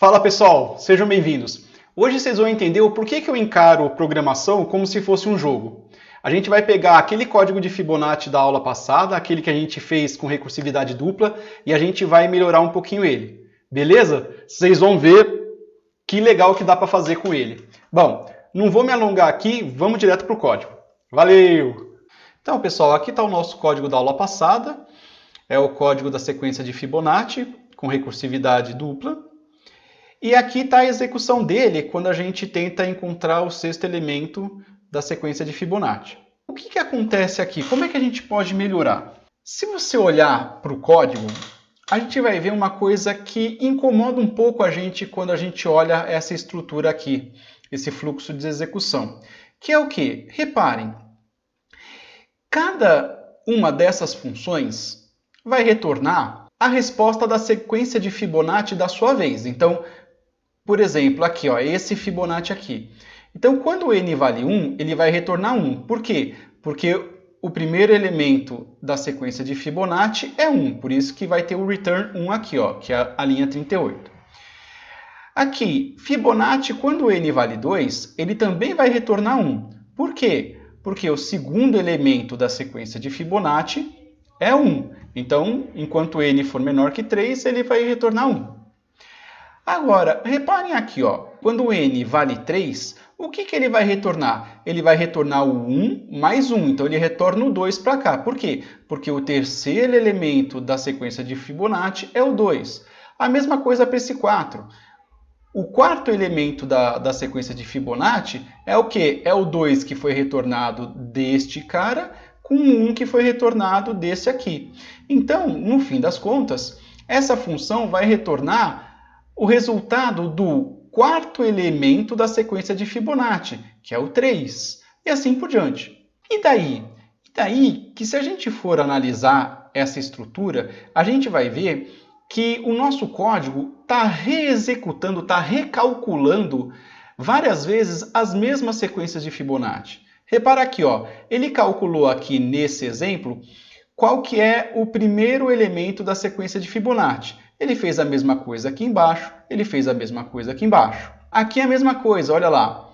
Fala pessoal, sejam bem-vindos. Hoje vocês vão entender o porquê que eu encaro programação como se fosse um jogo. A gente vai pegar aquele código de Fibonacci da aula passada, aquele que a gente fez com recursividade dupla, e a gente vai melhorar um pouquinho ele. Beleza? Vocês vão ver que legal que dá para fazer com ele. Bom, não vou me alongar aqui, vamos direto para o código. Valeu! Então pessoal, aqui está o nosso código da aula passada. É o código da sequência de Fibonacci com recursividade dupla. E aqui está a execução dele quando a gente tenta encontrar o sexto elemento da sequência de Fibonacci. O que acontece aqui? Como é que a gente pode melhorar? Se você olhar para o código, a gente vai ver uma coisa que incomoda um pouco a gente quando a gente olha essa estrutura aqui, esse fluxo de execução. Que é o quê? Reparem, cada uma dessas funções vai retornar a resposta da sequência de Fibonacci da sua vez. Então, por exemplo, aqui, ó, esse Fibonacci aqui. Então, quando o n vale 1, ele vai retornar 1. Por quê? Porque o primeiro elemento da sequência de Fibonacci é 1. Por isso que vai ter o return 1 aqui, ó, que é a linha 38. Aqui, Fibonacci, quando o n vale 2, ele também vai retornar 1. Por quê? Porque o segundo elemento da sequência de Fibonacci é 1. Então, enquanto n for menor que 3, ele vai retornar 1. Agora, reparem aqui, ó, quando o n vale 3, o que ele vai retornar? Ele vai retornar o 1 mais 1, então ele retorna o 2 para cá. Por quê? Porque o terceiro elemento da sequência de Fibonacci é o 2. A mesma coisa para esse 4. O quarto elemento da sequência de Fibonacci é o quê? É o 2 que foi retornado deste cara com o 1 que foi retornado desse aqui. Então, no fim das contas, essa função vai retornar o resultado do quarto elemento da sequência de Fibonacci, que é o 3, e assim por diante. E daí? E daí que se a gente for analisar essa estrutura, a gente vai ver que o nosso código está reexecutando, está recalculando várias vezes as mesmas sequências de Fibonacci. Repara aqui, ó, ele calculou aqui nesse exemplo qual que é o primeiro elemento da sequência de Fibonacci. Ele fez a mesma coisa aqui embaixo, ele fez a mesma coisa aqui embaixo. Aqui é a mesma coisa, olha lá.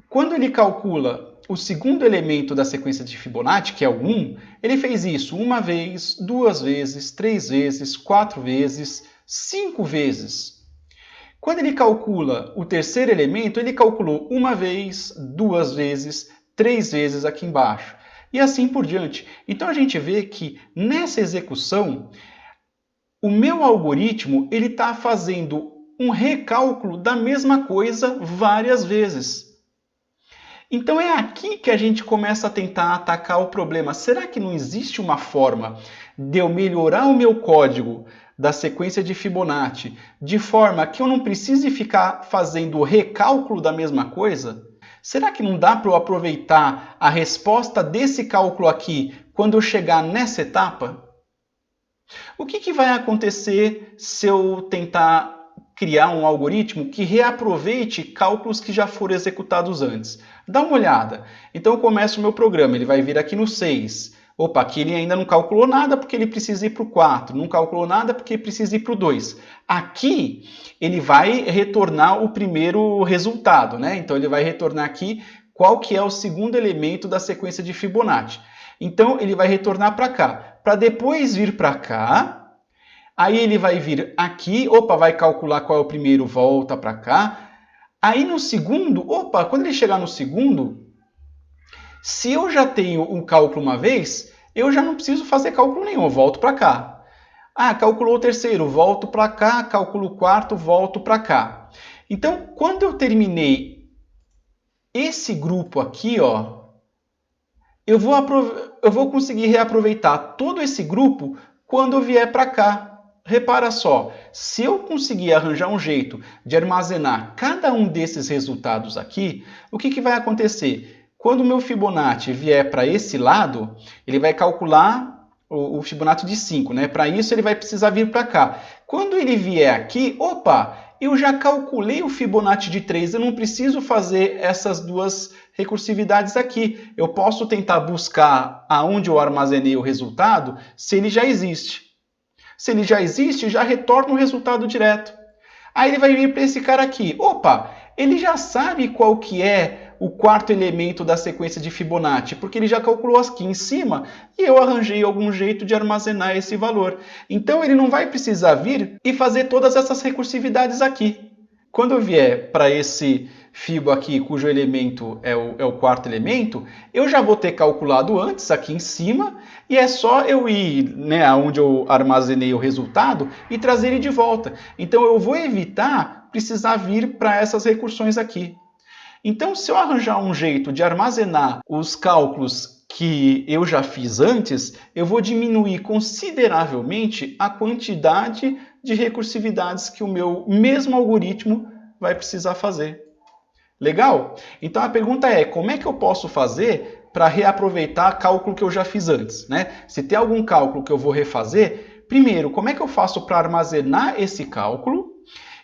Quando ele calcula o segundo elemento da sequência de Fibonacci, que é o 1, ele fez isso uma vez, duas vezes, 3 vezes, 4 vezes, 5 vezes. Quando ele calcula o terceiro elemento, ele calculou uma vez, duas vezes, 3 vezes aqui embaixo. E assim por diante. Então a gente vê que nessa execução, o meu algoritmo ele está fazendo um recálculo da mesma coisa várias vezes. Então é aqui que a gente começa a tentar atacar o problema. Será que não existe uma forma de eu melhorar o meu código da sequência de Fibonacci de forma que eu não precise ficar fazendo o recálculo da mesma coisa? Será que não dá para eu aproveitar a resposta desse cálculo aqui quando eu chegar nessa etapa? O que vai acontecer se eu tentar criar um algoritmo que reaproveite cálculos que já foram executados antes? Dá uma olhada. Então eu começo o meu programa, ele vai vir aqui no 6. Opa, aqui ele ainda não calculou nada porque ele precisa ir para o 4. Não calculou nada porque precisa ir para o 2. Aqui ele vai retornar o primeiro resultado, né? Então ele vai retornar aqui qual que é o segundo elemento da sequência de Fibonacci. Então ele vai retornar para cá, para depois vir para cá, aí ele vai vir aqui, opa, vai calcular qual é o primeiro, volta para cá. Aí no segundo, opa, quando ele chegar no segundo, se eu já tenho um cálculo uma vez, eu já não preciso fazer cálculo nenhum, eu volto para cá. Ah, calculou o terceiro, volto para cá, calculo o quarto, volto para cá. Então, quando eu terminei esse grupo aqui, ó, eu vou conseguir reaproveitar todo esse grupo quando eu vier para cá. Repara só, se eu conseguir arranjar um jeito de armazenar cada um desses resultados aqui, o que vai acontecer? Quando o meu Fibonacci vier para esse lado, ele vai calcular o Fibonacci de 5, né? Para isso ele vai precisar vir para cá. Quando ele vier aqui, opa, eu já calculei o Fibonacci de 3, eu não preciso fazer essas duas recursividades aqui. Eu posso tentar buscar aonde eu armazenei o resultado, se ele já existe. Se ele já existe, já retorna o resultado direto. Aí ele vai vir para esse cara aqui. Opa, ele já sabe qual que é o quarto elemento da sequência de Fibonacci, porque ele já calculou aqui em cima e eu arranjei algum jeito de armazenar esse valor. Então ele não vai precisar vir e fazer todas essas recursividades aqui. Quando eu vier para esse Fibo aqui, cujo elemento é o quarto elemento, eu já vou ter calculado antes aqui em cima, e é só eu ir, né, onde eu armazenei o resultado e trazer ele de volta. Então eu vou evitar precisar vir para essas recursões aqui. Então, se eu arranjar um jeito de armazenar os cálculos que eu já fiz antes, eu vou diminuir consideravelmente a quantidade de recursividades que o meu mesmo algoritmo vai precisar fazer. Legal? Então a pergunta é, como é que eu posso fazer para reaproveitar cálculo que eu já fiz antes, né? Se tem algum cálculo que eu vou refazer, primeiro, como é que eu faço para armazenar esse cálculo?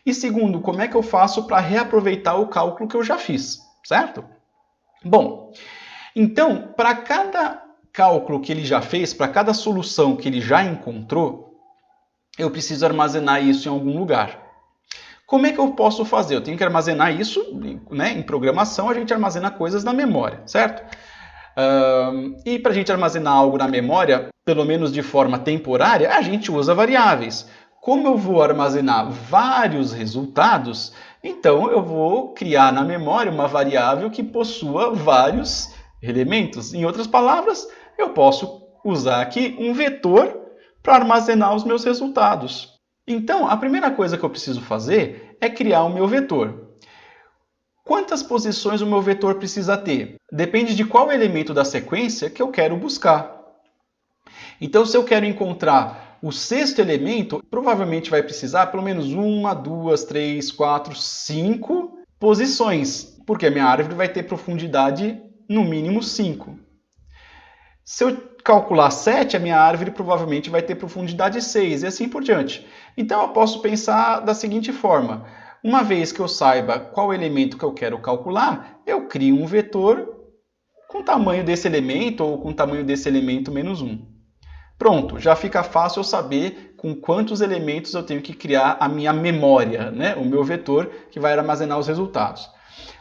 E segundo, como é que eu faço para reaproveitar o cálculo que eu já fiz, certo? Bom, então, para cada cálculo que ele já fez, para cada solução que ele já encontrou, eu preciso armazenar isso em algum lugar. Como é que eu posso fazer? Eu tenho que armazenar isso, né? Em programação a gente armazena coisas na memória, certo? E para a gente armazenar algo na memória, pelo menos de forma temporária, a gente usa variáveis. Como eu vou armazenar vários resultados, então eu vou criar na memória uma variável que possua vários elementos. Em outras palavras, eu posso usar aqui um vetor para armazenar os meus resultados. Então, a primeira coisa que eu preciso fazer é criar o meu vetor. Quantas posições o meu vetor precisa ter? Depende de qual elemento da sequência que eu quero buscar. Então, se eu quero encontrar o sexto elemento, provavelmente vai precisar pelo menos 1, 2, 3, 4, 5 posições, porque a minha árvore vai ter profundidade no mínimo 5. Se eu calcular 7, a minha árvore provavelmente vai ter profundidade 6 e assim por diante. Então eu posso pensar da seguinte forma: uma vez que eu saiba qual elemento que eu quero calcular, eu crio um vetor com o tamanho desse elemento ou com o tamanho desse elemento menos 1. Pronto, já fica fácil eu saber com quantos elementos eu tenho que criar a minha memória, né? O meu vetor que vai armazenar os resultados.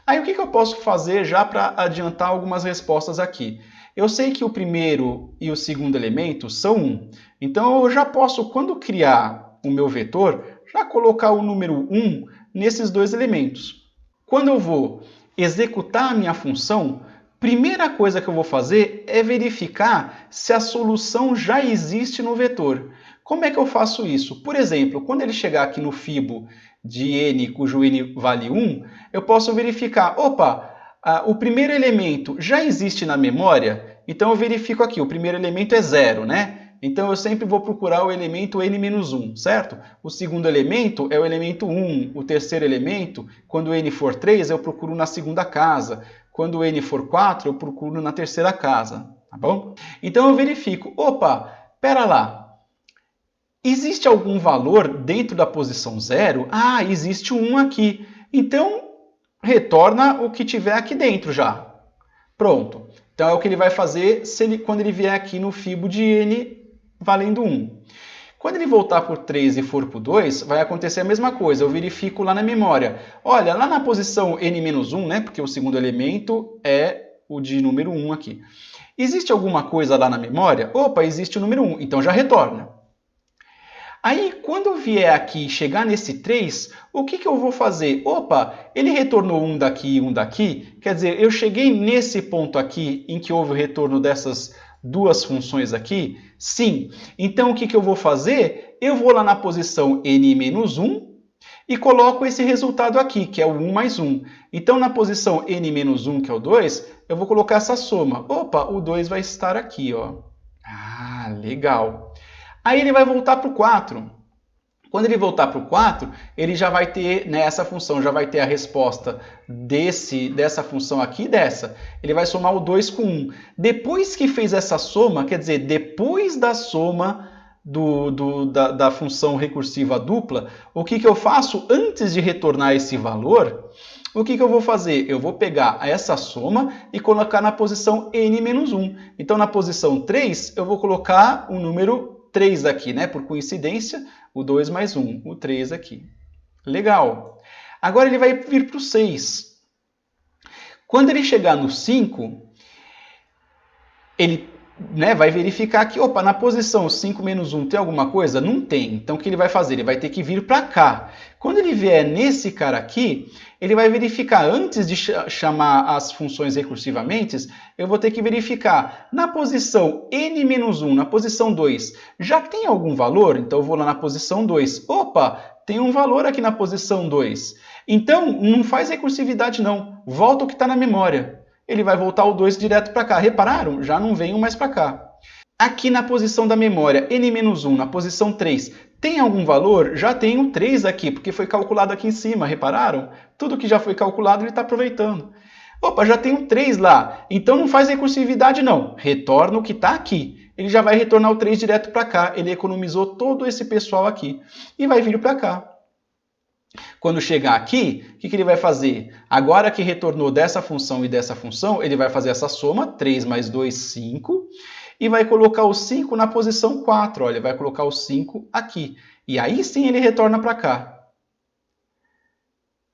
Aí o que eu posso fazer já para adiantar algumas respostas aqui? Eu sei que o primeiro e o segundo elemento são 1. Então eu já posso, quando criar o meu vetor, já colocar o número 1 nesses dois elementos. Quando eu vou executar a minha função, primeira coisa que eu vou fazer é verificar se a solução já existe no vetor. Como é que eu faço isso? Por exemplo, quando ele chegar aqui no Fibo de n, cujo n vale 1, eu posso verificar, opa, o primeiro elemento já existe na memória? Então eu verifico aqui, o primeiro elemento é 0, né? Então eu sempre vou procurar o elemento n-1, certo? O segundo elemento é o elemento 1, o terceiro elemento, quando n for 3, eu procuro na segunda casa. Quando n for 4, eu procuro na terceira casa, tá bom? Então eu verifico, opa, pera lá, existe algum valor dentro da posição 0? Ah, existe um aqui. Então, retorna o que tiver aqui dentro já. Pronto. Então é o que ele vai fazer quando ele vier aqui no Fibo de n valendo 1. Quando ele voltar por 3 e for por 2, vai acontecer a mesma coisa. Eu verifico lá na memória. Olha, lá na posição n-1, né? Porque o segundo elemento é o de número 1 aqui. Existe alguma coisa lá na memória? Opa, existe o número 1. Então já retorna. Aí, quando eu vier aqui e chegar nesse 3, o que eu vou fazer? Opa, ele retornou um daqui e um daqui. Quer dizer, eu cheguei nesse ponto aqui em que houve o retorno dessas duas funções aqui? Sim. Então, o que eu vou fazer? Eu vou lá na posição n-1 e coloco esse resultado aqui, que é o 1 mais 1. Então, na posição n-1, que é o 2, eu vou colocar essa soma. Opa, o 2 vai estar aqui, ó. Ah, legal. Aí ele vai voltar para o 4. Quando ele voltar para o 4, ele já vai ter, né, essa função, já vai ter a resposta dessa função aqui e dessa. Ele vai somar o 2 com 1. Depois que fez essa soma, quer dizer, depois da soma da função recursiva dupla, o que eu faço antes de retornar esse valor? O que eu vou fazer? Eu vou pegar essa soma e colocar na posição n-1. Então, na posição 3, eu vou colocar o número 3 aqui, né? Por coincidência, o 2 mais 1, o 3 aqui. Legal. Agora ele vai vir para o 6. Quando ele chegar no 5, ele vai verificar que, opa, na posição 5 menos 1 tem alguma coisa? Não tem. Então, o que ele vai fazer? Ele vai ter que vir para cá. Quando ele vier nesse cara aqui, ele vai verificar, antes de chamar as funções recursivamente, eu vou ter que verificar na posição n menos 1, na posição 2, já tem algum valor? Então, eu vou lá na posição 2. Opa, tem um valor aqui na posição 2. Então, não faz recursividade não. Volta o que está na memória. Ele vai voltar o 2 direto para cá. Repararam? Já não venho mais para cá. Aqui na posição da memória, n-1, na posição 3, tem algum valor? Já tem o 3 aqui, porque foi calculado aqui em cima. Repararam? Tudo que já foi calculado, ele está aproveitando. Opa, já tem um 3 lá. Então não faz recursividade não. Retorna o que está aqui. Ele já vai retornar o 3 direto para cá. Ele economizou todo esse pessoal aqui. E vai vir para cá. Quando chegar aqui, o que ele vai fazer? Agora que retornou dessa função e dessa função, ele vai fazer essa soma, 3 mais 2, 5, e vai colocar o 5 na posição 4. Olha, ele vai colocar o 5 aqui. E aí sim ele retorna para cá.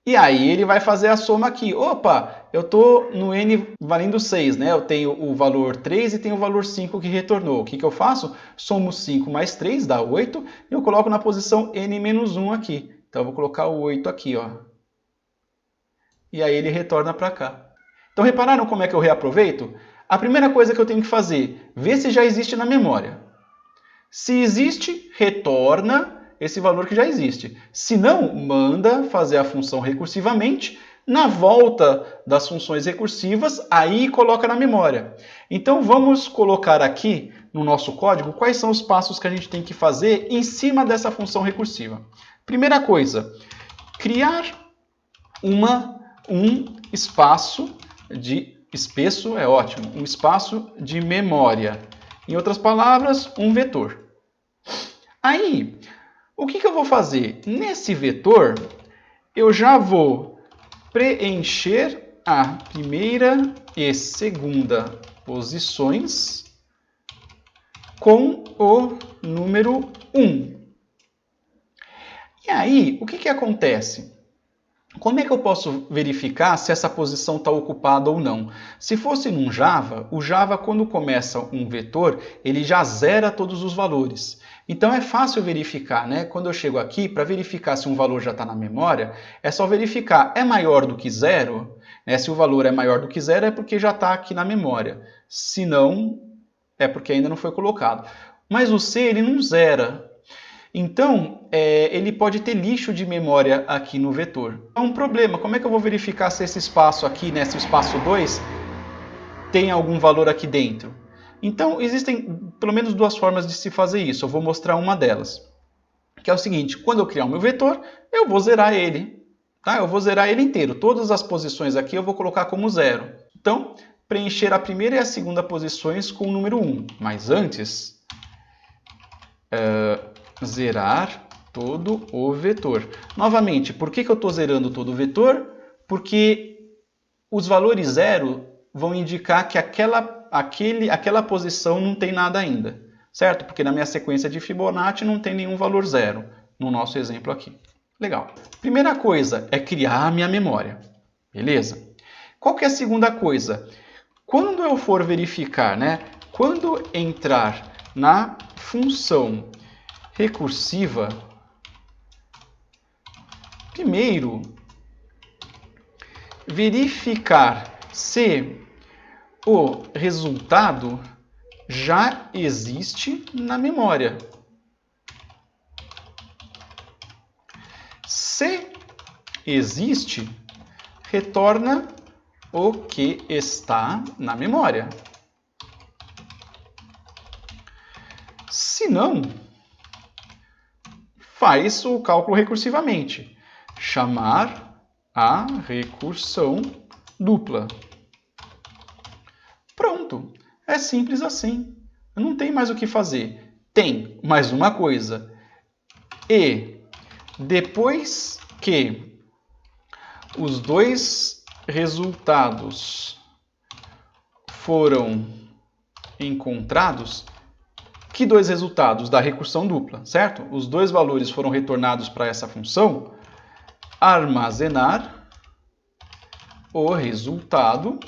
E aí ele vai fazer a soma aqui. Opa, eu estou no n valendo 6, né? Eu tenho o valor 3 e tenho o valor 5 que retornou. O que eu faço? Somo 5 mais 3, dá 8, e eu coloco na posição n menos 1 aqui. Então, eu vou colocar o 8 aqui, ó. E aí ele retorna para cá. Então, repararam como é que eu reaproveito? A primeira coisa que eu tenho que fazer, ver se já existe na memória. Se existe, retorna esse valor que já existe. Se não, manda fazer a função recursivamente. Na volta das funções recursivas, aí coloca na memória. Então, vamos colocar aqui no nosso código quais são os passos que a gente tem que fazer em cima dessa função recursiva. Primeira coisa, criar um espaço de espesso, é ótimo, um espaço de memória. Em outras palavras, um vetor. Aí, o que eu vou fazer? Nesse vetor, eu já vou preencher a primeira e segunda posições com o número 1. E aí, o que acontece? Como é que eu posso verificar se essa posição está ocupada ou não? Se fosse num Java, o Java, quando começa um vetor, ele já zera todos os valores. Então é fácil verificar, né? Quando eu chego aqui, para verificar se um valor já está na memória, é só verificar, é maior do que zero? Né? Se o valor é maior do que zero, é porque já está aqui na memória. Se não, é porque ainda não foi colocado. Mas o C, ele não zera. Então, ele pode ter lixo de memória aqui no vetor. É um problema. Como é que eu vou verificar se esse espaço aqui, né, se o espaço 2, tem algum valor aqui dentro? Então, existem pelo menos duas formas de se fazer isso. Eu vou mostrar uma delas. Que é o seguinte, quando eu criar o meu vetor, eu vou zerar ele. Tá? Eu vou zerar ele inteiro. Todas as posições aqui eu vou colocar como 0. Então, preencher a primeira e a segunda posições com o número 1. Mas antes... zerar todo o vetor. Novamente, por que eu estou zerando todo o vetor? Porque os valores 0 vão indicar que aquela posição não tem nada ainda, certo? Porque na minha sequência de Fibonacci não tem nenhum valor 0, no nosso exemplo aqui. Legal. Primeira coisa é criar a minha memória, beleza? Qual que é a segunda coisa? Quando eu for verificar, né? Quando entrar na função recursiva, primeiro, verificar se o resultado já existe na memória. Se existe, retorna o que está na memória. Se não, faz o cálculo recursivamente. Chamar a recursão dupla. Pronto. É simples assim. Não tem mais o que fazer. Tem mais uma coisa. E depois que os dois resultados foram encontrados, que dois resultados da recursão dupla, certo? Os dois valores foram retornados para essa função. armazenar o resultado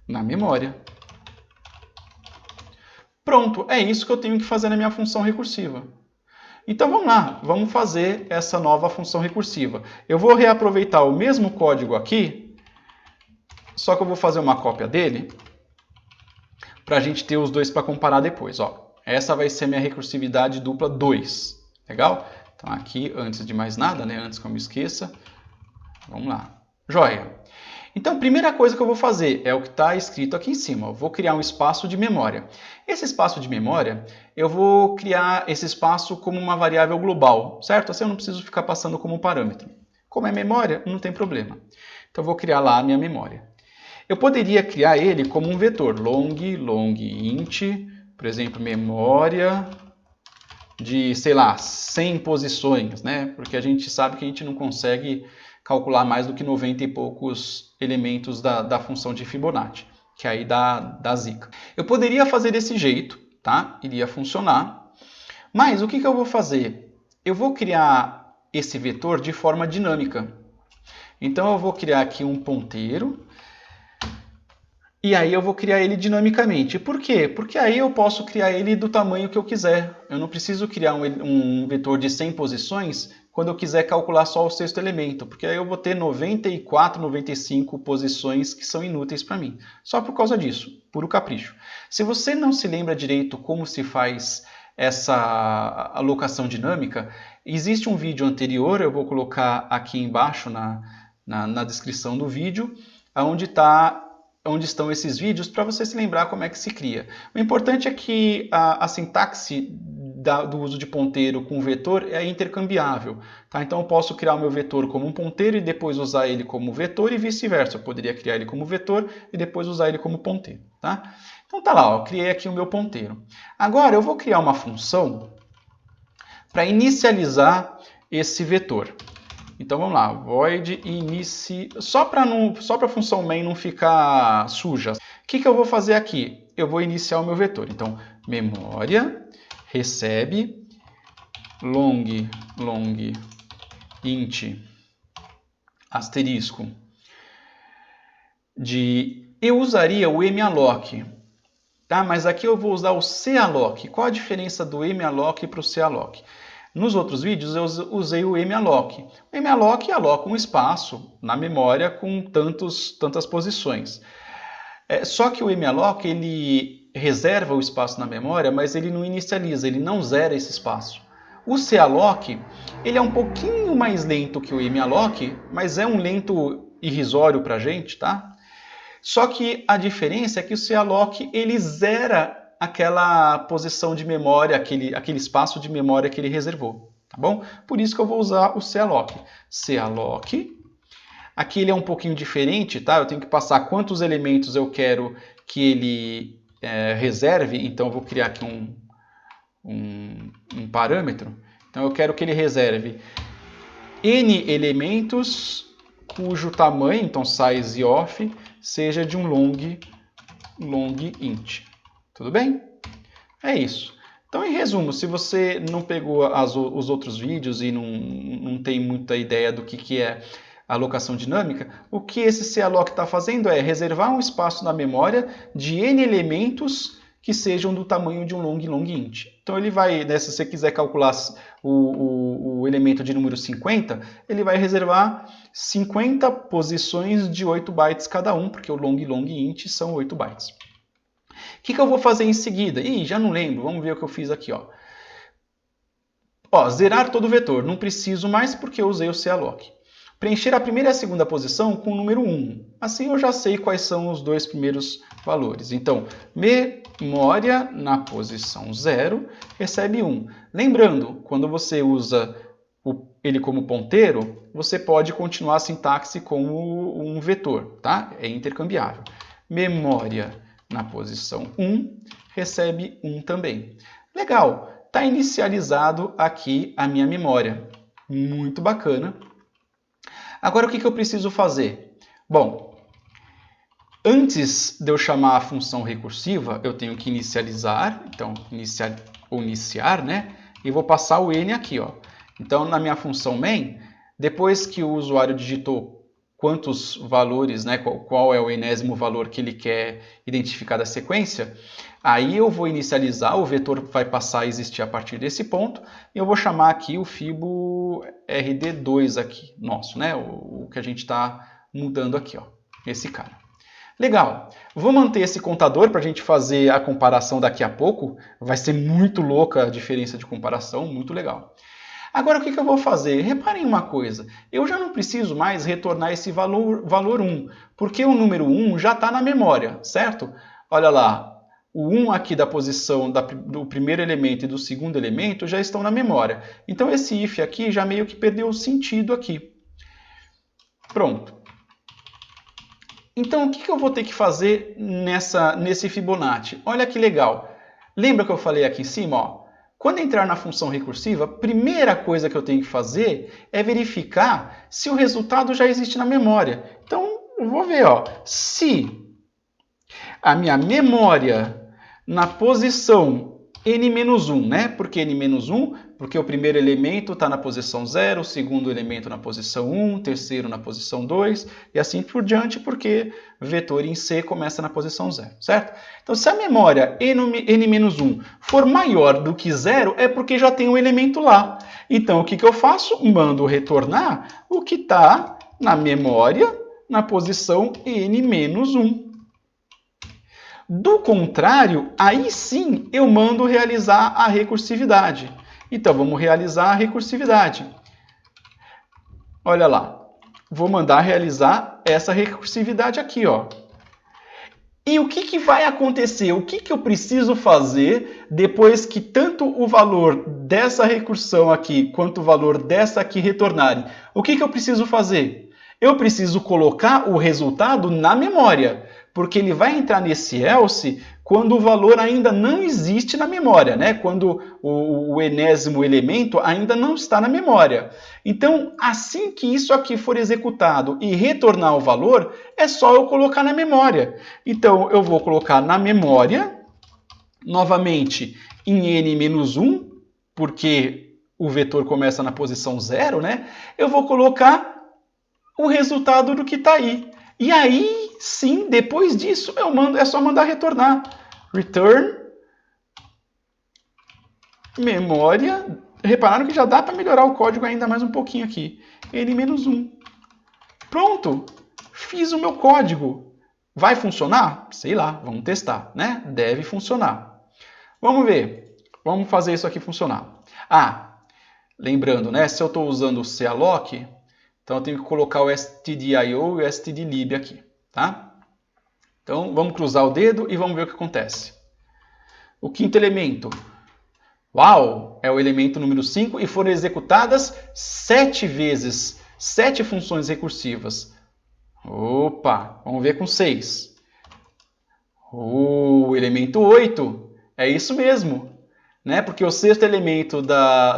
na memória. Pronto, é isso que eu tenho que fazer na minha função recursiva. Então vamos lá, vamos fazer essa nova função recursiva. Eu vou reaproveitar o mesmo código aqui, só que eu vou fazer uma cópia dele, para a gente ter os dois para comparar depois. Ó, essa vai ser minha recursividade dupla 2. Legal? Então aqui, antes de mais nada, né, antes que eu me esqueça, vamos lá. Joia! Então, a primeira coisa que eu vou fazer é o que está escrito aqui em cima. Eu vou criar um espaço de memória. Esse espaço de memória, eu vou criar esse espaço como uma variável global, certo? Assim eu não preciso ficar passando como parâmetro. Como é memória, não tem problema. Então, eu vou criar lá a minha memória. Eu poderia criar ele como um vetor. Long int, por exemplo, memória de, sei lá, 100 posições, né? Porque a gente sabe que a gente não consegue calcular mais do que 90 e poucos elementos da função de Fibonacci, que aí dá zica. Eu poderia fazer desse jeito, tá? Iria funcionar. Mas o que eu vou fazer? Eu vou criar esse vetor de forma dinâmica. Então eu vou criar aqui um ponteiro. E aí eu vou criar ele dinamicamente. Por quê? Porque aí eu posso criar ele do tamanho que eu quiser. Eu não preciso criar um vetor de 100 posições quando eu quiser calcular só o sexto elemento, porque aí eu vou ter 94, 95 posições que são inúteis para mim. Só por causa disso, puro capricho. Se você não se lembra direito como se faz essa alocação dinâmica, existe um vídeo anterior, eu vou colocar aqui embaixo na descrição do vídeo, onde estão esses vídeos, para você se lembrar como é que se cria. O importante é que a sintaxe do uso de ponteiro com vetor é intercambiável. Tá? Então eu posso criar o meu vetor como um ponteiro e depois usar ele como vetor e vice-versa. Eu poderia criar ele como vetor e depois usar ele como ponteiro. Tá? Então tá lá, eu criei aqui o meu ponteiro. Agora eu vou criar uma função para inicializar esse vetor. Então vamos lá, void inici... Só para a função main não ficar suja. O que eu vou fazer aqui? Eu vou iniciar o meu vetor. Então, memória recebe long int asterisco eu usaria o malloc, tá? Mas aqui eu vou usar o calloc. Qual a diferença do malloc para o calloc? Nos outros vídeos eu usei o malloc. O malloc aloca um espaço na memória com tantas posições. Só que o malloc ele reserva o espaço na memória, mas ele não inicializa, ele não zera esse espaço. O calloc ele é um pouquinho mais lento que o malloc, mas é um lento irrisório para a gente, tá? Só que a diferença é que o calloc ele zera aquela posição de memória, aquele espaço de memória que ele reservou, tá bom? Por isso que eu vou usar o calloc. Calloc. Aqui ele é um pouquinho diferente, tá? Eu tenho que passar quantos elementos eu quero que ele reserve. Então eu vou criar aqui um parâmetro. Então eu quero que ele reserve n elementos cujo tamanho, então size of, seja de um long int. Tudo bem? É isso. Então, em resumo, se você não pegou os outros vídeos e não tem muita ideia do que é a alocação dinâmica, o que esse calloc está fazendo é reservar um espaço na memória de n elementos que sejam do tamanho de um long int. Então, ele vai, né, se você quiser calcular o elemento de número 50, ele vai reservar 50 posições de 8 bytes cada um, porque o long int são 8 bytes. O que eu vou fazer em seguida? Ih, já não lembro. Vamos ver o que eu fiz aqui. Zerar todo o vetor. Não preciso mais porque eu usei o calloc. Preencher a primeira e a segunda posição com o número 1. Assim eu já sei quais são os dois primeiros valores. Então, memória na posição 0 recebe 1. Lembrando, quando você usa ele como ponteiro, você pode continuar a sintaxe como um vetor, tá? É intercambiável. Memória na posição 1, recebe 1 também. Legal, está inicializado aqui a minha memória. Muito bacana. Agora o que eu preciso fazer? Bom, antes de eu chamar a função recursiva, eu tenho que inicializar, então iniciar, né? E vou passar o n aqui, ó. Então na minha função main, depois que o usuário digitou quantos valores, né, qual é o enésimo valor que ele quer identificar da sequência, aí eu vou inicializar, o vetor vai passar a existir a partir desse ponto, e eu vou chamar aqui o Fibo RD2 aqui, nosso, né, o que a gente está mudando aqui, ó, esse cara. Legal, vou manter esse contador para a gente fazer a comparação daqui a pouco, vai ser muito louca a diferença de comparação, muito legal. Agora, o que eu vou fazer? Reparem uma coisa, eu já não preciso mais retornar esse valor 1, porque o número 1 já está na memória, certo? Olha lá, o 1 aqui da posição do primeiro elemento e do segundo elemento já estão na memória. Então, esse if aqui já meio que perdeu o sentido aqui. Pronto. Então, o que eu vou ter que fazer nesse Fibonacci? Olha que legal. Lembra que eu falei aqui em cima, ó? Quando entrar na função recursiva, a primeira coisa que eu tenho que fazer é verificar se o resultado já existe na memória. Então, eu vou ver, ó, se a minha memória na posição n-1, né? Por que n-1? Porque o primeiro elemento está na posição 0, o segundo elemento na posição 1, o terceiro na posição 2, e assim por diante, porque vetor em C começa na posição 0, certo? Então, se a memória n-1 for maior do que 0, é porque já tem um elemento lá. Então, o que eu faço? Mando retornar o que está na memória na posição n-1. Do contrário, aí sim eu mando realizar a recursividade. Então, vamos realizar a recursividade. Olha lá, vou mandar realizar essa recursividade aqui, ó. E o que vai acontecer? O que eu preciso fazer depois que tanto o valor dessa recursão aqui quanto o valor dessa aqui retornarem? O que eu preciso fazer? Eu preciso colocar o resultado na memória, porque ele vai entrar nesse else quando o valor ainda não existe na memória, né? Quando o enésimo elemento ainda não está na memória. Então, assim que isso aqui for executado e retornar o valor, é só eu colocar na memória. Então, eu vou colocar na memória, novamente em n-1, porque o vetor começa na posição 0, né? Eu vou colocar o resultado do que está aí. E aí, sim, depois disso, é só mandar retornar. Return memória. Repararam que já dá para melhorar o código ainda mais um pouquinho aqui. n-1. Pronto, fiz o meu código. Vai funcionar? Sei lá, vamos testar, né? Deve funcionar. Vamos ver. Vamos fazer isso aqui funcionar. Ah, lembrando, né? Se eu estou usando o calloc, então eu tenho que colocar o stdio e o stdlib aqui, tá? Então vamos cruzar o dedo e vamos ver o que acontece. O quinto elemento. Uau! É o elemento número 5 e foram executadas 7 vezes, 7 funções recursivas. Opa! Vamos ver com 6. O elemento 8. É isso mesmo, né? Porque o sexto elemento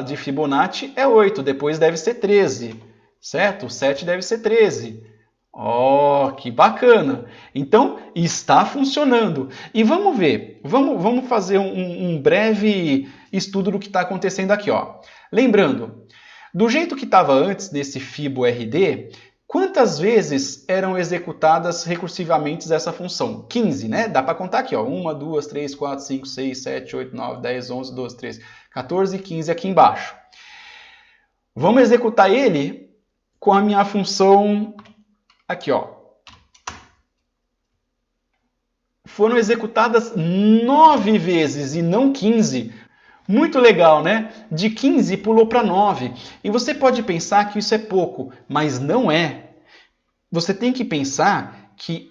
de Fibonacci é 8, depois deve ser 13. Certo? O 7 deve ser 13. Oh, que bacana! Então, está funcionando. E vamos ver, vamos fazer um breve estudo do que está acontecendo aqui, ó. Lembrando, do jeito que estava antes desse FiboRD, quantas vezes eram executadas recursivamente essa função? 15, né? Dá para contar aqui, ó. 1, 2, 3, 4, 5, 6, 7, 8, 9, 10, 11, 12, 13, 14 e 15 aqui embaixo. Vamos executar ele com a minha função aqui, ó. Foram executadas 9 vezes e não 15. Muito legal, né? De 15 pulou para 9. E você pode pensar que isso é pouco, mas não é. Você tem que pensar que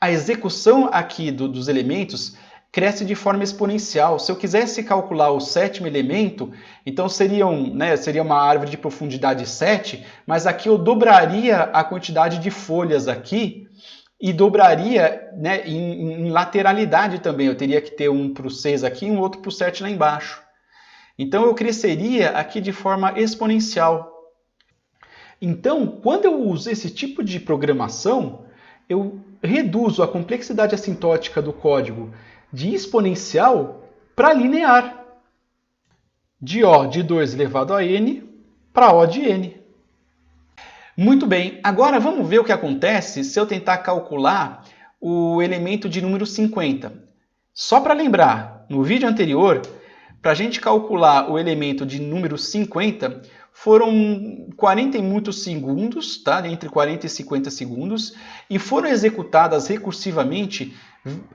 a execução aqui dos elementos cresce de forma exponencial. Se eu quisesse calcular o sétimo elemento, então seria uma árvore de profundidade 7, mas aqui eu dobraria a quantidade de folhas aqui e dobraria, né, em lateralidade também. Eu teria que ter um para o 6 aqui e um outro para o 7 lá embaixo. Então eu cresceria aqui de forma exponencial. Então, quando eu uso esse tipo de programação, eu reduzo a complexidade assintótica do código de exponencial para linear. De O de 2 elevado a n para O de n. Muito bem, agora vamos ver o que acontece se eu tentar calcular o elemento de número 50. Só para lembrar, no vídeo anterior, para a gente calcular o elemento de número 50, foram 40 e muitos segundos, tá? Entre 40 e 50 segundos, e foram executadas recursivamente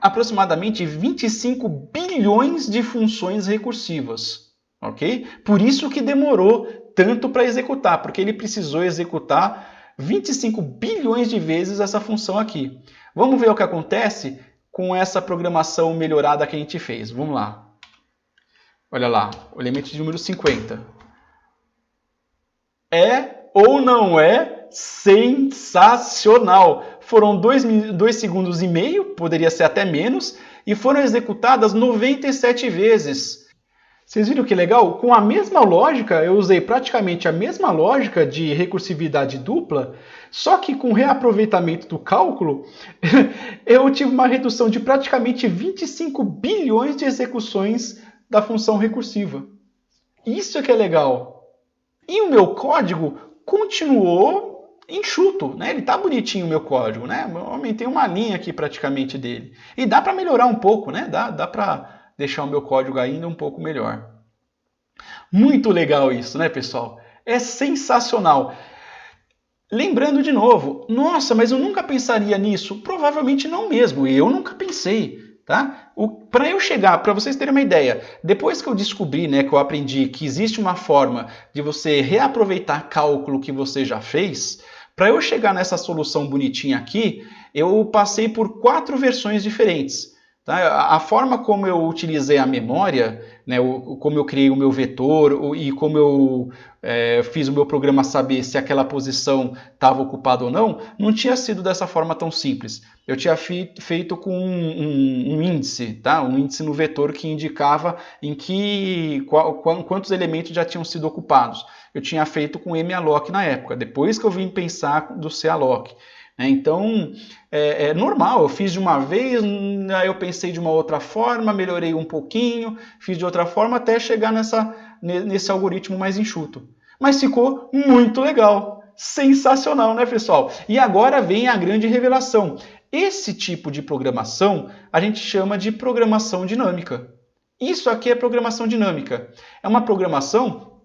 aproximadamente 25 bilhões de funções recursivas, ok? Por isso que demorou tanto para executar, porque ele precisou executar 25 bilhões de vezes essa função aqui. Vamos ver o que acontece com essa programação melhorada que a gente fez. Vamos lá. Olha lá, o elemento de número 50. É ou não é sensacional? Foram 2 segundos e meio, poderia ser até menos, e foram executadas 97 vezes. Vocês viram que legal? Com a mesma lógica, eu usei praticamente a mesma lógica de recursividade dupla, só que com reaproveitamento do cálculo, eu tive uma redução de praticamente 25 bilhões de execuções da função recursiva. Isso é que é legal. E o meu código continuou enxuto, né? Ele está bonitinho o meu código, né? Eu aumentei uma linha aqui praticamente dele. E dá para melhorar um pouco, né? Dá para deixar o meu código ainda um pouco melhor. Muito legal isso, né, pessoal? É sensacional. Lembrando de novo, nossa, mas eu nunca pensaria nisso. Provavelmente não mesmo, eu nunca pensei. Tá? Para eu chegar, para vocês terem uma ideia, depois que eu descobri, né, que eu aprendi que existe uma forma de você reaproveitar cálculo que você já fez, para eu chegar nessa solução bonitinha aqui, eu passei por 4 versões diferentes. Tá? A forma como eu utilizei a memória, né, como eu criei o meu vetor e como eu fiz o meu programa saber se aquela posição estava ocupada ou não tinha sido dessa forma tão simples. Eu tinha feito com um índice, tá? Um índice no vetor que indicava quantos elementos já tinham sido ocupados. Eu tinha feito com malloc na época, depois que eu vim pensar do calloc. Então, é normal, eu fiz de uma vez, aí eu pensei de uma outra forma, melhorei um pouquinho, fiz de outra forma até chegar nesse algoritmo mais enxuto. Mas ficou muito legal, sensacional, né, pessoal? E agora vem a grande revelação. Esse tipo de programação a gente chama de programação dinâmica. Isso aqui é programação dinâmica. É uma programação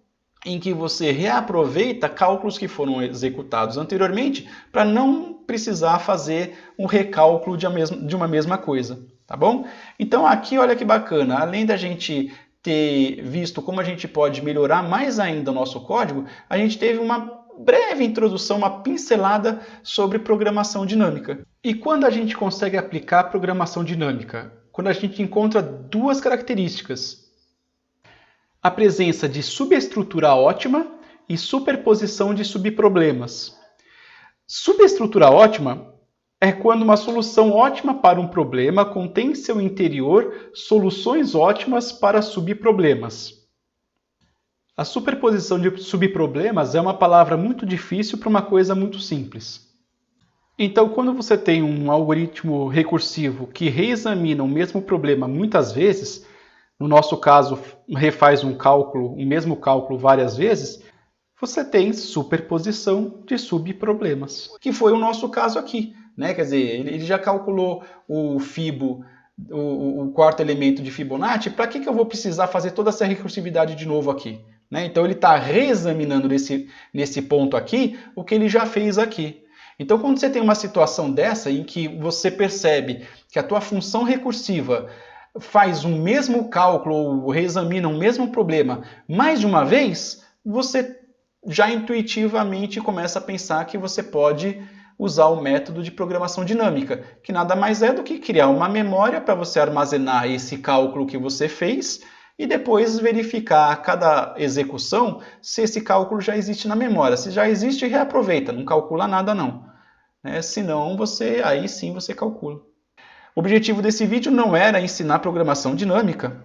em que você reaproveita cálculos que foram executados anteriormente para não precisar fazer um recálculo de uma mesma coisa, tá bom? Então aqui, olha que bacana, além da gente ter visto como a gente pode melhorar mais ainda o nosso código, a gente teve uma breve introdução, uma pincelada sobre programação dinâmica. E quando a gente consegue aplicar programação dinâmica? Quando a gente encontra 2 características: a presença de subestrutura ótima e superposição de subproblemas. Subestrutura ótima é quando uma solução ótima para um problema contém em seu interior soluções ótimas para subproblemas. A superposição de subproblemas é uma palavra muito difícil para uma coisa muito simples. Então, quando você tem um algoritmo recursivo que reexamina o mesmo problema muitas vezes, no nosso caso, refaz o mesmo cálculo várias vezes, você tem superposição de subproblemas. Que foi o nosso caso aqui, né? Quer dizer, ele já calculou o Fibo, o quarto elemento de Fibonacci, para que eu vou precisar fazer toda essa recursividade de novo aqui? Né? Então ele está reexaminando nesse ponto aqui o que ele já fez aqui. Então quando você tem uma situação dessa em que você percebe que a tua função recursiva faz o mesmo cálculo ou reexamina o mesmo problema mais de uma vez, você já intuitivamente começa a pensar que você pode usar o método de programação dinâmica, que nada mais é do que criar uma memória para você armazenar esse cálculo que você fez e depois verificar a cada execução se esse cálculo já existe na memória. Se já existe, reaproveita, não calcula nada não. Senão, aí sim você calcula. O objetivo desse vídeo não era ensinar programação dinâmica,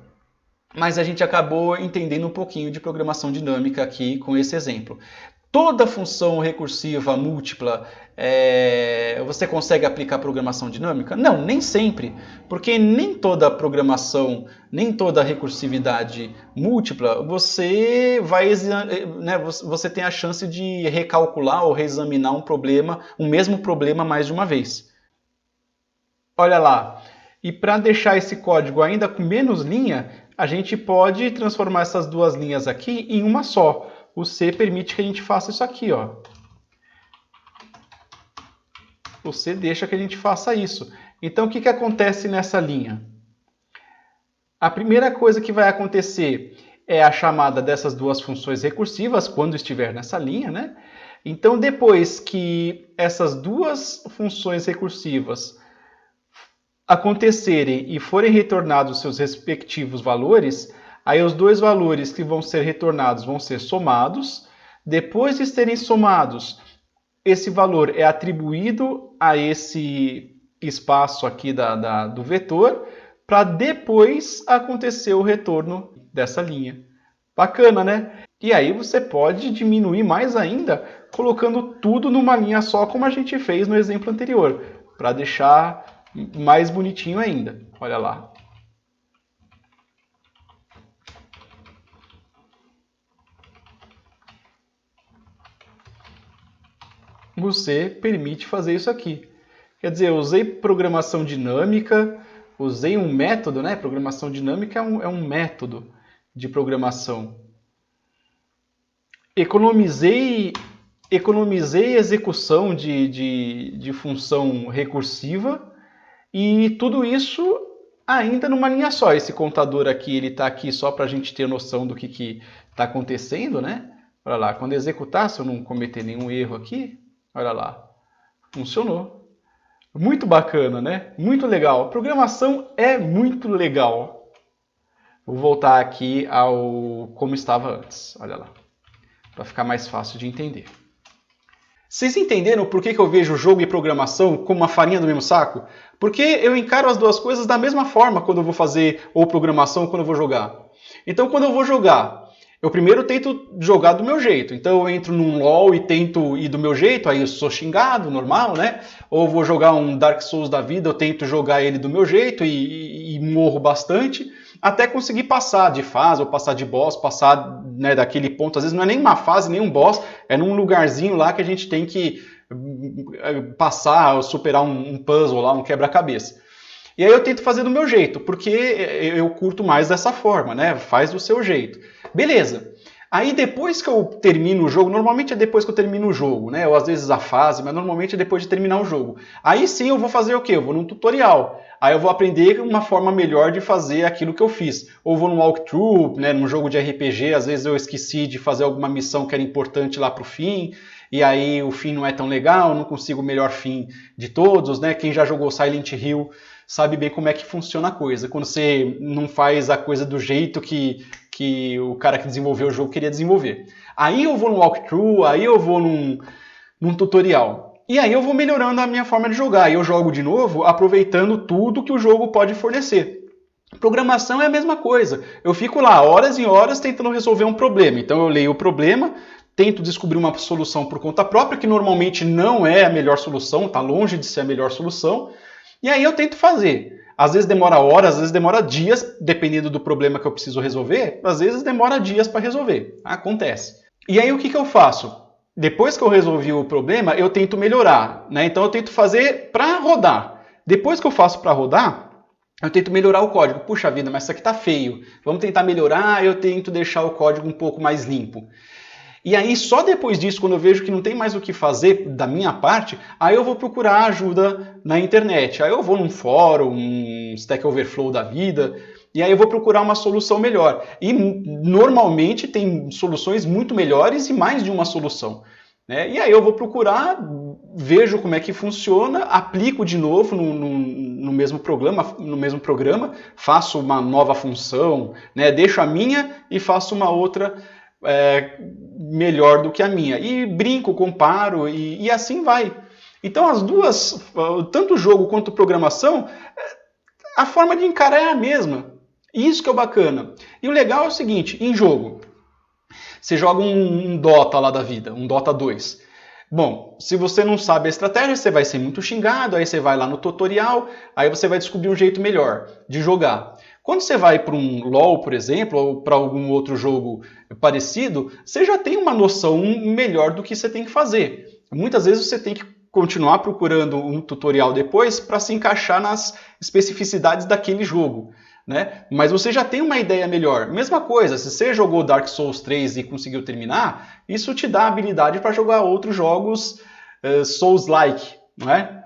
mas a gente acabou entendendo um pouquinho de programação dinâmica aqui com esse exemplo. Toda função recursiva múltipla você consegue aplicar programação dinâmica? Não, nem sempre, porque nem toda programação, nem toda recursividade múltipla você vai, né, você tem a chance de recalcular ou reexaminar um mesmo problema mais de uma vez. Olha lá, e para deixar esse código ainda com menos linha, a gente pode transformar essas duas linhas aqui em uma só. O C permite que a gente faça isso aqui, ó. O C deixa que a gente faça isso. Então, o que acontece nessa linha? A primeira coisa que vai acontecer é a chamada dessas duas funções recursivas, quando estiver nessa linha, né? Então, depois que essas duas funções recursivas acontecerem e forem retornados seus respectivos valores, aí os dois valores que vão ser retornados vão ser somados. Depois de serem somados, esse valor é atribuído a esse espaço aqui do vetor, para depois acontecer o retorno dessa linha. Bacana, né? E aí você pode diminuir mais ainda, colocando tudo numa linha só, como a gente fez no exemplo anterior, para deixar mais bonitinho ainda. Olha lá. Você permite fazer isso aqui. Quer dizer, eu usei programação dinâmica, usei um método, né? Programação dinâmica é um método de programação. Economizei execução de função recursiva e tudo isso ainda numa linha só. Esse contador aqui, ele está aqui só para a gente ter noção do que está acontecendo, né? Olha lá, quando executar, se eu não cometer nenhum erro aqui, olha lá, funcionou. Muito bacana, né? Muito legal. Programação é muito legal. Vou voltar aqui ao como estava antes. Olha lá, para ficar mais fácil de entender. Vocês entenderam por que eu vejo jogo e programação como uma farinha do mesmo saco? Porque eu encaro as duas coisas da mesma forma quando eu vou fazer ou programação ou quando eu vou jogar. Então, quando eu vou jogar, eu primeiro tento jogar do meu jeito. Então eu entro num LoL e tento ir do meu jeito, aí eu sou xingado, normal, né? Ou vou jogar um Dark Souls da vida, eu tento jogar ele do meu jeito e morro bastante, até conseguir passar de fase, ou passar de boss, passar, né, daquele ponto. Às vezes não é nem uma fase, nem um boss, é num lugarzinho lá que a gente tem que passar, ou superar um puzzle lá, um quebra-cabeça. E aí eu tento fazer do meu jeito, porque eu curto mais dessa forma, né? Faz do seu jeito. Beleza. Aí depois que eu termino o jogo, normalmente é depois que eu termino o jogo, né? Ou às vezes a fase, mas normalmente é depois de terminar o jogo. Aí sim eu vou fazer o quê? Eu vou num tutorial. Aí eu vou aprender uma forma melhor de fazer aquilo que eu fiz. Ou vou num walkthrough, né? Num jogo de RPG, às vezes eu esqueci de fazer alguma missão que era importante lá pro fim. E aí o fim não é tão legal, não consigo o melhor fim de todos, né? Quem já jogou Silent Hill sabe bem como é que funciona a coisa. Quando você não faz a coisa do jeito que o cara que desenvolveu o jogo queria desenvolver. Aí eu vou no walkthrough, aí eu vou num tutorial. E aí eu vou melhorando a minha forma de jogar. E eu jogo de novo, aproveitando tudo que o jogo pode fornecer. Programação é a mesma coisa. Eu fico lá horas e horas tentando resolver um problema. Então eu leio o problema, tento descobrir uma solução por conta própria, que normalmente não é a melhor solução, está longe de ser a melhor solução. E aí eu tento fazer. Às vezes demora horas, às vezes demora dias, dependendo do problema que eu preciso resolver. Às vezes demora dias para resolver. Acontece. E aí o que eu faço? Depois que eu resolvi o problema, eu tento melhorar, né? Então eu tento fazer para rodar. Depois que eu faço para rodar, eu tento melhorar o código. Puxa vida, mas isso aqui tá feio. Vamos tentar melhorar, eu tento deixar o código um pouco mais limpo. E aí, só depois disso, quando eu vejo que não tem mais o que fazer da minha parte, aí eu vou procurar ajuda na internet. Aí eu vou num fórum, um Stack Overflow da vida, e aí eu vou procurar uma solução melhor. E normalmente tem soluções muito melhores e mais de uma solução, né? E aí eu vou procurar, vejo como é que funciona, aplico de novo no mesmo programa, faço uma nova função, né? Deixo a minha e faço uma outra melhor do que a minha. E brinco, comparo e assim vai. Então as duas, tanto o jogo quanto a programação, a forma de encarar é a mesma. Isso que é o bacana. E o legal é o seguinte, em jogo, Você joga um Dota lá da vida, um Dota 2. Bom, se você não sabe a estratégia, você vai ser muito xingado, aí você vai lá no tutorial, aí você vai descobrir um jeito melhor de jogar. Quando você vai para um LoL, por exemplo, ou para algum outro jogo parecido, você já tem uma noção melhor do que você tem que fazer. Muitas vezes você tem que continuar procurando um tutorial depois para se encaixar nas especificidades daquele jogo, né? Mas você já tem uma ideia melhor. Mesma coisa, se você jogou Dark Souls 3 e conseguiu terminar, isso te dá habilidade para jogar outros jogos Souls-like, não é?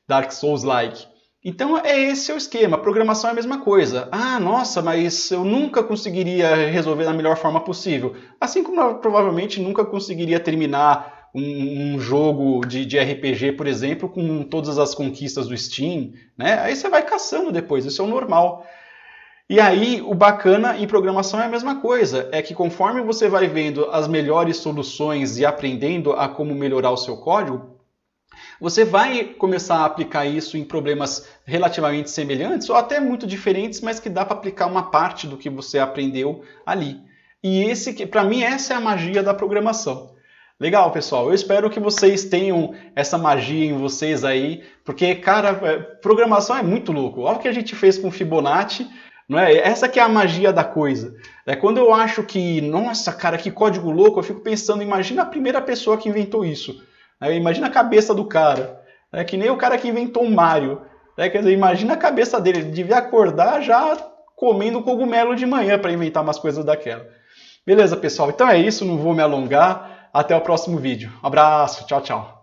Dark Souls-like. Então esse é o esquema, a programação é a mesma coisa. Ah, nossa, mas eu nunca conseguiria resolver da melhor forma possível. Assim como eu provavelmente nunca conseguiria terminar um jogo de RPG, por exemplo, com todas as conquistas do Steam, né? Aí você vai caçando depois, isso é o normal. E aí, o bacana em programação é a mesma coisa, é que conforme você vai vendo as melhores soluções e aprendendo a como melhorar o seu código, você vai começar a aplicar isso em problemas relativamente semelhantes ou até muito diferentes, mas que dá para aplicar uma parte do que você aprendeu ali. E para mim, essa é a magia da programação. Legal, pessoal. Eu espero que vocês tenham essa magia em vocês aí, porque, cara, programação é muito louco. Olha o que a gente fez com Fibonacci, não é? Essa que é a magia da coisa. É quando eu acho que, nossa, cara, que código louco, eu fico pensando, imagina a primeira pessoa que inventou isso. Imagina a cabeça do cara. É que nem o cara que inventou o Mario. Quer dizer, imagina a cabeça dele. Ele devia acordar já comendo cogumelo de manhã para inventar umas coisas daquela. Beleza, pessoal? Então é isso, não vou me alongar. Até o próximo vídeo. Um abraço, tchau, tchau.